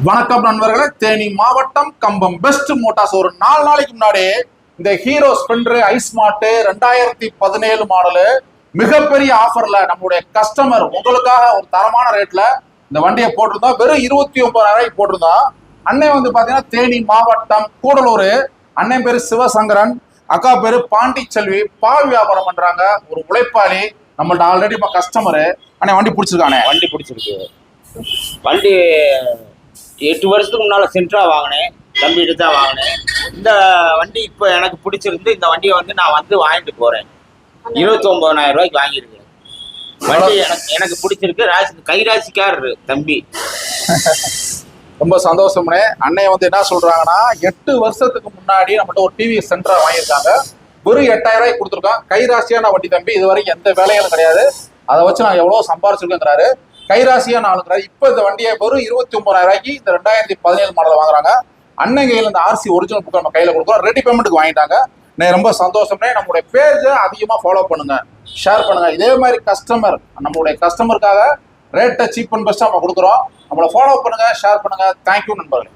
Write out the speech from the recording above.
வணக்கம் நண்பர்களே, தேனி மாவட்டம் கம்பம் பெஸ்ட் மோட்டார்ஸ் ஒரு 4 நாளைக்கு முன்னாடி இந்த ஹீரோ ஸ்பெண்டர் ஐஸ் மாட்டு 2017 மாடலு மிகப்பெரிய ஆஃபர்ல நம்மளுடைய கஸ்டமர் உங்களுக்காக ஒரு தரமான ரேட்ல இந்த வண்டியை போட்டிருந்தோம். வெறும் 29,000 போட்டிருந்தோம். அண்ணன் வந்து பாத்தீங்கன்னா தேனி மாவட்டம் கூடலூர். அண்ணன் பேரு சிவசங்கரன், அக்கா பேரு பாண்டிச்செல்வி. பால் வியாபாரம் பண்றாங்க, ஒரு உழைப்பாளி. நம்மள்ட்ட ஆல்ரெடி இப்ப கஸ்டமரு. அண்ணன் வண்டி பிடிச்சிருக்கானே? வண்டி பிடிச்சிருக்கு. வண்டி 8 வருஷத்துக்கு முன்னால சென்ட்ரா வாங்கினேன், தம்பிட்டு தான் வாங்கினேன். இந்த வண்டி இப்போ எனக்கு பிடிச்சிருந்து இந்த வண்டியை வந்து நான் வந்து வாங்கிட்டு போறேன். 29,000 ரூபாய்க்கு வாங்கியிருக்கேன். வண்டி எனக்கு பிடிச்சிருக்கு. கைராசிக்காரரு தம்பி. ரொம்ப சந்தோஷம்னே. அண்ணன் வந்து என்ன சொல்றாங்கன்னா, 8 வருஷத்துக்கு முன்னாடி நம்மகிட்ட ஒரு டிவி சென்ட்ரா வாங்கியிருக்காங்க. வெறும் 8,000 ரூபாய்க்கு கொடுத்துருக்கோம். கைராசியான வண்டி தம்பி. இது வரைக்கும் எந்த வேலைகளும் கிடையாது. அதை வச்சு நான் எவ்வளவு சம்பாரிச்சிருக்கேங்கிறாரு. கைராசியான ஆளுங்கிறாரு. இப்ப இந்த வண்டியை வெறும் 29,000 ரூபாய்க்கு இந்த 2017 மாடல் வாங்குறாங்க. அண்ணன் கையில இந்த RC ஒரிஜினல் புக் நம்ம கையில கொடுக்குறோம். ரெடி பேமெண்ட்டுக்கு வாங்கிட்டாங்க. ரொம்ப சந்தோஷம்னே. நம்மளுடைய பேஜை அதிகமா ஃபாலோ பண்ணுங்க, ஷேர் பண்ணுங்க. இதே மாதிரி கஸ்டமர், நம்மளுடைய கஸ்டமருக்காக ரேட்டை சீப் அண்ட் பெஸ்டா நம்ம கொடுக்குறோம். நம்மளை ஃபாலோ பண்ணுங்க, ஷேர் பண்ணுங்க. தேங்க்யூ நண்பர்களே.